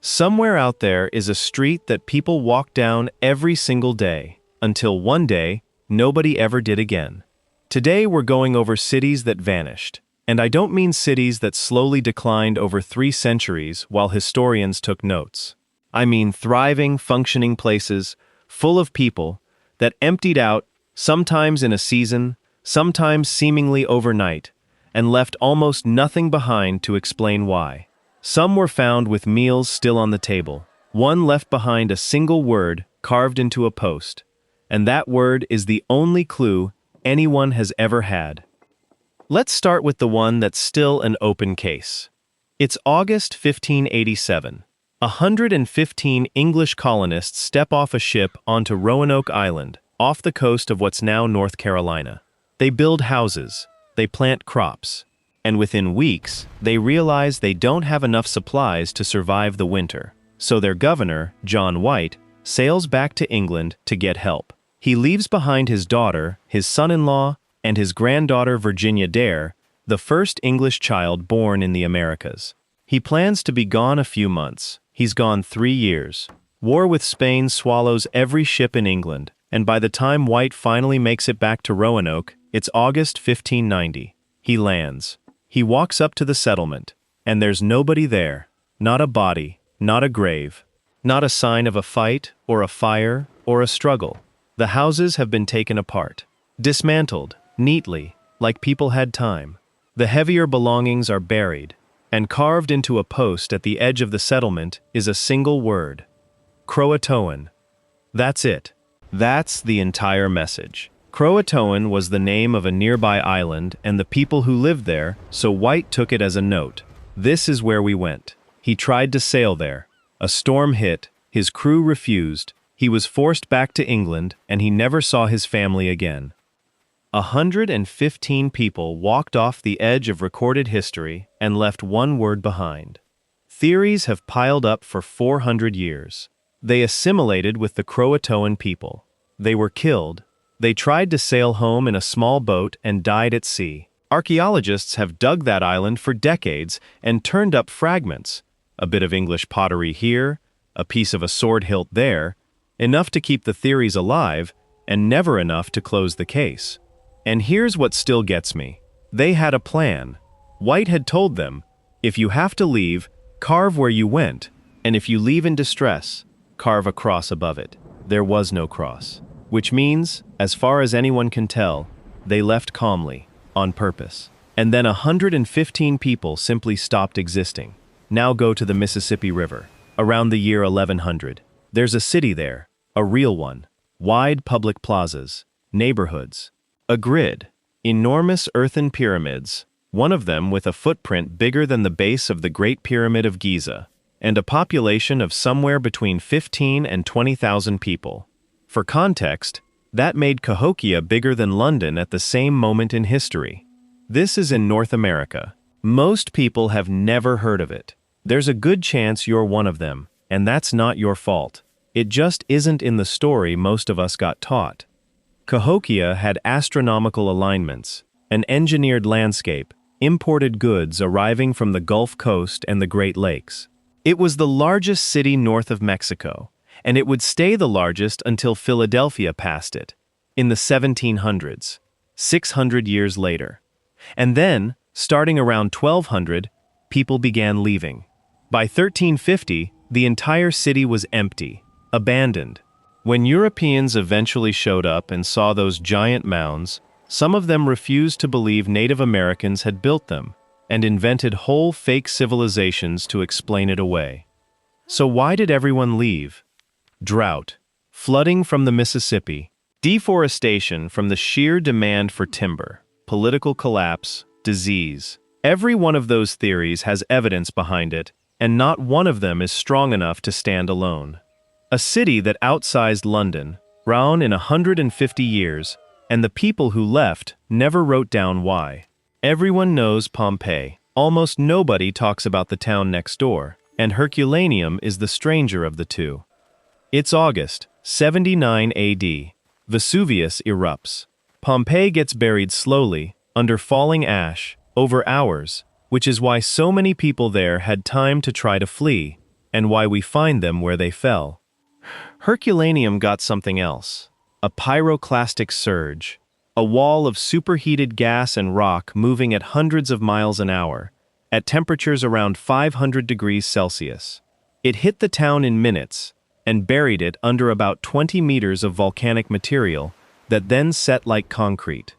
Somewhere out there is a street that people walk down every single day, until one day, nobody ever did again. Today we're going over cities that vanished. And I don't mean cities that slowly declined over 3 centuries while historians took notes. I mean thriving, functioning places, full of people, that emptied out, sometimes in a season, sometimes seemingly overnight, and left almost nothing behind to explain why. Some were found with meals still on the table. One left behind a single word carved into a post, and that word is the only clue anyone has ever had. Let's start with the one that's still an open case. It's August 1587. 115 English colonists step off a ship onto Roanoke Island, off the coast of what's now North Carolina. They build houses, they plant crops, and within weeks, they realize they don't have enough supplies to survive the winter. So their governor, John White, sails back to England to get help. He leaves behind his daughter, his son-in-law, and his granddaughter Virginia Dare, the first English child born in the Americas. He plans to be gone a few months. He's gone 3 years. War with Spain swallows every ship in England, and by the time White finally makes it back to Roanoke, it's August 1590. He lands. He walks up to the settlement, and there's nobody there. Not a body, not a grave, not a sign of a fight, or a fire, or a struggle. The houses have been taken apart, dismantled, neatly, like people had time. The heavier belongings are buried, and carved into a post at the edge of the settlement is a single word: Croatoan. That's it. That's the entire message. Croatoan was the name of a nearby island and the people who lived there, so White took it as a note. This is where we went. He tried to sail there. A storm hit, his crew refused, he was forced back to England, and he never saw his family again. 115 people walked off the edge of recorded history and left one word behind. Theories have piled up for 400 years. They assimilated with the Croatoan people. They were killed. They tried to sail home in a small boat and died at sea. Archaeologists have dug that island for decades and turned up fragments. A bit of English pottery here, a piece of a sword hilt there, enough to keep the theories alive, and never enough to close the case. And here's what still gets me. They had a plan. White had told them, if you have to leave, carve where you went, and if you leave in distress, carve a cross above it. There was no cross. Which means, as far as anyone can tell, they left calmly, on purpose. And then 115 people simply stopped existing. Now go to the Mississippi River. Around the year 1100. There's a city there, a real one. Wide public plazas, neighborhoods. A grid, enormous earthen pyramids, one of them with a footprint bigger than the base of the Great Pyramid of Giza, and a population of somewhere between 15 and 20,000 people. For context, that made Cahokia bigger than London at the same moment in history. This is in North America. Most people have never heard of it. There's a good chance you're one of them, and that's not your fault. It just isn't in the story most of us got taught. Cahokia had astronomical alignments, an engineered landscape, imported goods arriving from the Gulf Coast and the Great Lakes. It was the largest city north of Mexico, and it would stay the largest until Philadelphia passed it, in the 1700s, 600 years later. And then, starting around 1200, people began leaving. By 1350, the entire city was empty, abandoned. When Europeans eventually showed up and saw those giant mounds, some of them refused to believe Native Americans had built them, and invented whole fake civilizations to explain it away. So why did everyone leave? Drought, flooding from the Mississippi, deforestation from the sheer demand for timber, political collapse, disease. Every one of those theories has evidence behind it, and not one of them is strong enough to stand alone. A city that outsized London, grown in 150 years, and the people who left never wrote down why. Everyone knows Pompeii. Almost nobody talks about the town next door, and Herculaneum is the stranger of the two. It's August, 79 AD. Vesuvius erupts. Pompeii gets buried slowly, under falling ash, over hours, which is why so many people there had time to try to flee. and why we find them where they fell. Herculaneum got something else. A pyroclastic surge. A wall of superheated gas and rock moving at hundreds of miles an hour, at temperatures around 500 degrees Celsius. It hit the town in minutes and buried it under about 20 meters of volcanic material that then set like concrete.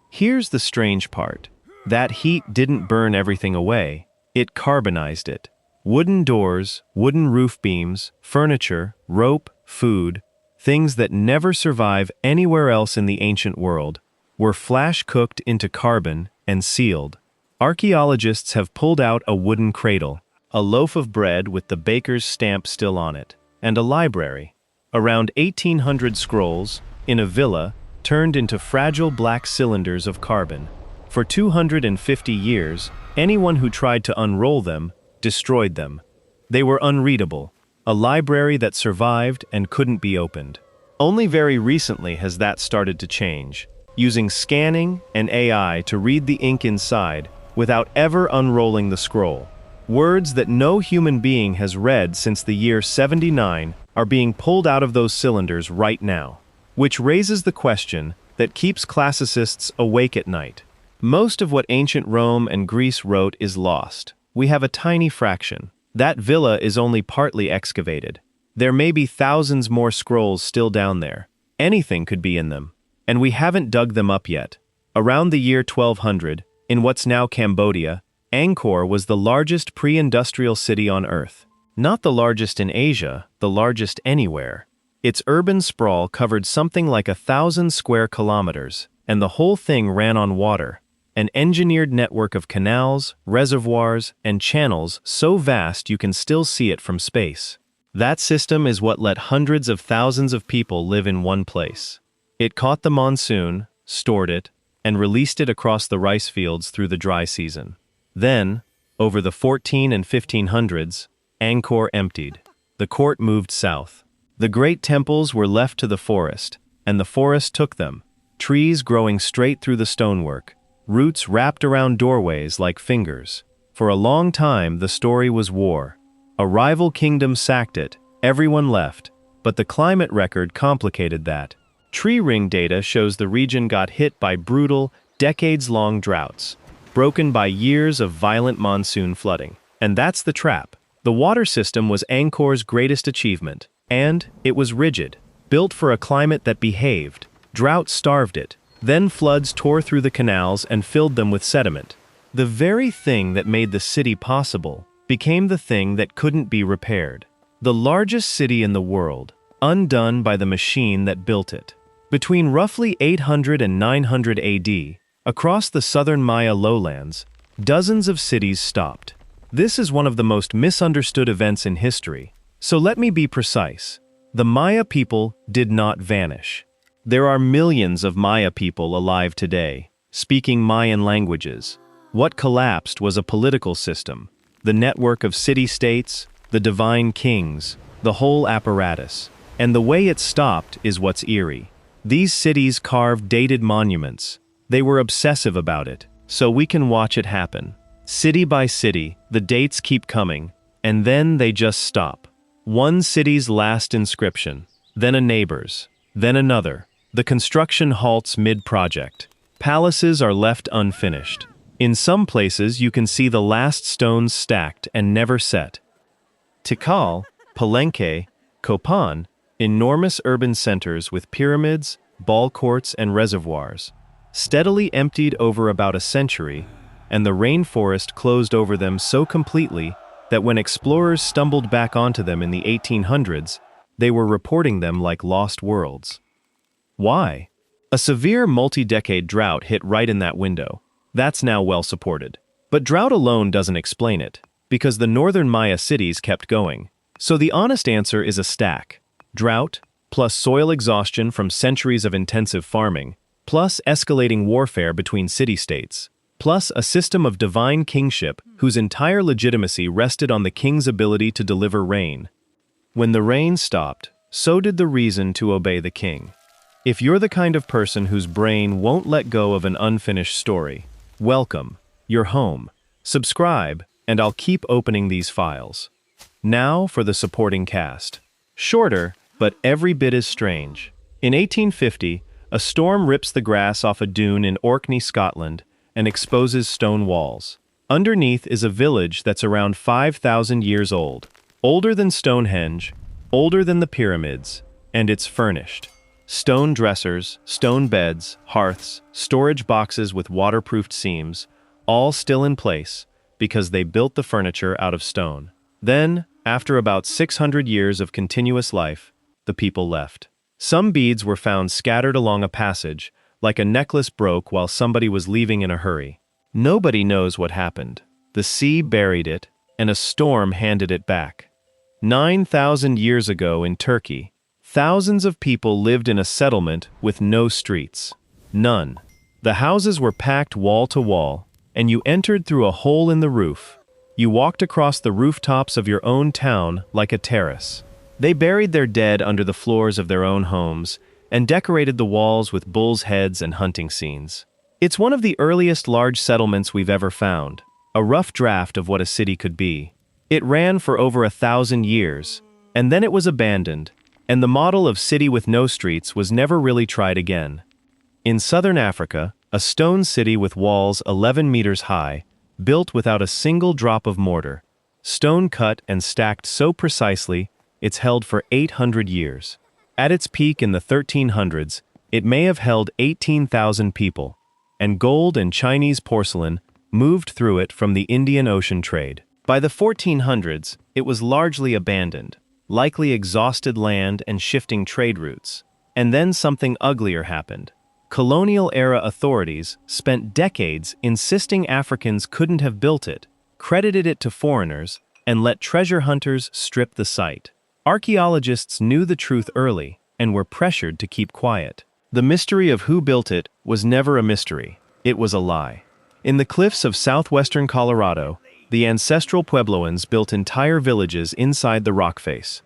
Here's the strange part. That heat didn't burn everything away, it carbonized it. Wooden doors, wooden roof beams, furniture, rope, food, things that never survive anywhere else in the ancient world, were flash-cooked into carbon and sealed. Archaeologists have pulled out a wooden cradle, a loaf of bread with the baker's stamp still on it, and a library. Around 1,800 scrolls, in a villa, turned into fragile black cylinders of carbon. For 250 years, anyone who tried to unroll them destroyed them. They were unreadable, a library that survived and couldn't be opened. Only very recently has that started to change, using scanning and AI to read the ink inside without ever unrolling the scroll. Words that no human being has read since the year 79 are being pulled out of those cylinders right now, which raises the question that keeps classicists awake at night. Most of what ancient Rome and Greece wrote is lost. We have a tiny fraction. That villa is only partly excavated. There may be thousands more scrolls still down there. Anything could be in them. And we haven't dug them up yet. Around the year 1200, in what's now Cambodia, Angkor was the largest pre-industrial city on Earth. Not the largest in Asia, the largest anywhere. Its urban sprawl covered something like 1,000 square kilometers, and the whole thing ran on water. An engineered network of canals, reservoirs, and channels so vast you can still see it from space. That system is what let hundreds of thousands of people live in one place. It caught the monsoon, stored it, and released it across the rice fields through the dry season. Then, over the 14 and 1500s, Angkor emptied. The court moved south. The great temples were left to the forest, and the forest took them, trees growing straight through the stonework, roots wrapped around doorways like fingers. For a long time, the story was war. A rival kingdom sacked it, everyone left, but the climate record complicated that. Tree ring data shows the region got hit by brutal, decades-long droughts, broken by years of violent monsoon flooding. And that's the trap. The water system was Angkor's greatest achievement, and it was rigid, built for a climate that behaved. Drought starved it. Then floods tore through the canals and filled them with sediment. The very thing that made the city possible became the thing that couldn't be repaired. The largest city in the world, undone by the machine that built it. Between roughly 800 and 900 AD, across the southern Maya lowlands, dozens of cities stopped. This is one of the most misunderstood events in history, so let me be precise. The Maya people did not vanish. There are millions of Maya people alive today, speaking Mayan languages. What collapsed was a political system, the network of city-states, the divine kings, the whole apparatus. And the way it stopped is what's eerie. These cities carved dated monuments. They were obsessive about it, so we can watch it happen. City by city, the dates keep coming, and then they just stop. One city's last inscription, then a neighbor's, then another. The construction halts mid-project. Palaces are left unfinished. In some places you can see the last stones stacked and never set. Tikal, Palenque, Copan, enormous urban centers with pyramids, ball courts, and reservoirs, steadily emptied over about a century, and the rainforest closed over them so completely that when explorers stumbled back onto them in the 1800s, they were reporting them like lost worlds. Why? A severe multi-decade drought hit right in that window. That's now well supported. But drought alone doesn't explain it, because the northern Maya cities kept going. So the honest answer is a stack. Drought, plus soil exhaustion from centuries of intensive farming, plus escalating warfare between city-states, plus a system of divine kingship whose entire legitimacy rested on the king's ability to deliver rain. When the rain stopped, so did the reason to obey the king. If you're the kind of person whose brain won't let go of an unfinished story, welcome, you're home. Subscribe, and I'll keep opening these files. Now for the supporting cast. Shorter, but every bit as strange. In 1850, a storm rips the grass off a dune in Orkney, Scotland, and exposes stone walls. Underneath is a village that's around 5,000 years old. Older than Stonehenge, older than the pyramids, and it's furnished. Stone dressers, stone beds, hearths, storage boxes with waterproofed seams, all still in place because they built the furniture out of stone. Then, after about 600 years of continuous life, the people left. Some beads were found scattered along a passage, like a necklace broke while somebody was leaving in a hurry. Nobody knows what happened. The sea buried it, and a storm handed it back. 9,000 years ago in Turkey, thousands of people lived in a settlement with no streets. None. The houses were packed wall to wall, and you entered through a hole in the roof. You walked across the rooftops of your own town like a terrace. They buried their dead under the floors of their own homes and decorated the walls with bulls' heads and hunting scenes. It's one of the earliest large settlements we've ever found, a rough draft of what a city could be. It ran for over 1,000 years, and then it was abandoned, and the model of city with no streets was never really tried again. In southern Africa, a stone city with walls 11 meters high, built without a single drop of mortar, stone cut and stacked so precisely it's held for 800 years. At its peak in the 1300s, it may have held 18,000 people, and gold and Chinese porcelain moved through it from the Indian Ocean trade. By the 1400s, it was largely abandoned, likely exhausted land and shifting trade routes. And then something uglier happened. Colonial-era authorities spent decades insisting Africans couldn't have built it, credited it to foreigners, and let treasure hunters strip the site. Archaeologists knew the truth early and were pressured to keep quiet. The mystery of who built it was never a mystery. It was a lie. In the cliffs of southwestern Colorado, the ancestral Puebloans built entire villages inside the rock face.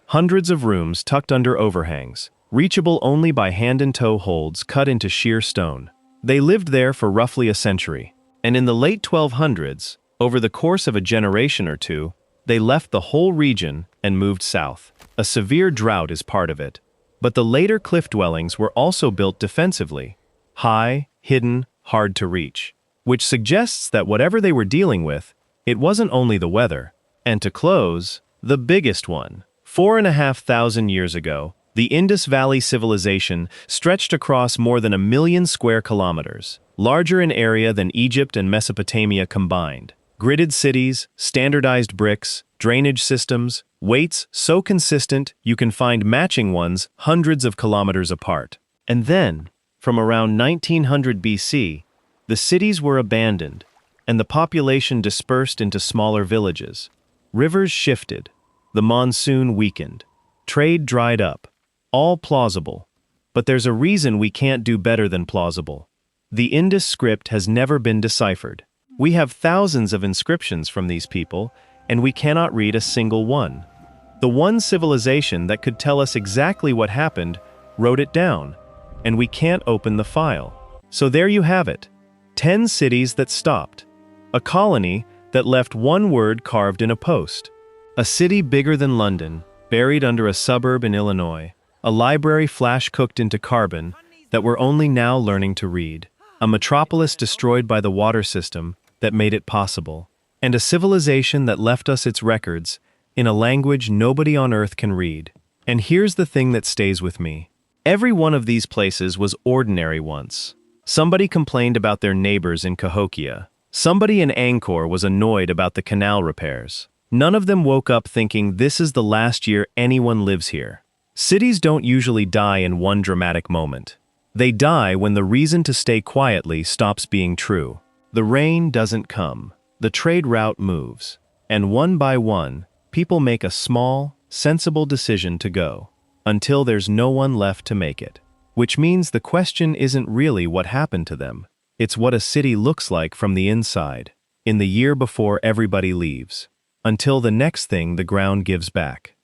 Hundreds of rooms tucked under overhangs, reachable only by hand and toe holds cut into sheer stone. They lived there for roughly a century, and in the late 1200s, over the course of a generation or two, they left the whole region and moved south. A severe drought is part of it. But the later cliff dwellings were also built defensively, high, hidden, hard to reach, which suggests that whatever they were dealing with, it wasn't only the weather. And to close, the biggest one. 4,500 years ago, the Indus Valley civilization stretched across more than 1 million square kilometers, larger in area than Egypt and Mesopotamia combined. Gridded cities, standardized bricks, drainage systems, weights so consistent you can find matching ones hundreds of kilometers apart. And then, from around 1900 BC, the cities were abandoned, and the population dispersed into smaller villages. Rivers shifted, the monsoon weakened, trade dried up. All plausible. But there's a reason we can't do better than plausible. The Indus script has never been deciphered. We have thousands of inscriptions from these people, and we cannot read a single one. The one civilization that could tell us exactly what happened wrote it down, and we can't open the file. So there you have it. 10 cities that stopped. A colony that left one word carved in a post. A city bigger than London, buried under a suburb in Illinois. A library flash-cooked into carbon that we're only now learning to read. A metropolis destroyed by the water system that made it possible. And a civilization that left us its records in a language nobody on Earth can read. And here's the thing that stays with me. Every one of these places was ordinary once. Somebody complained about their neighbors in Cahokia. Somebody in Angkor was annoyed about the canal repairs. None of them woke up thinking this is the last year anyone lives here. Cities don't usually die in one dramatic moment. They die when the reason to stay quietly stops being true. The rain doesn't come. The trade route moves. And one by one, people make a small, sensible decision to go, until there's no one left to make it. Which means the question isn't really what happened to them. It's what a city looks like from the inside, in the year before everybody leaves, until the next thing the ground gives back.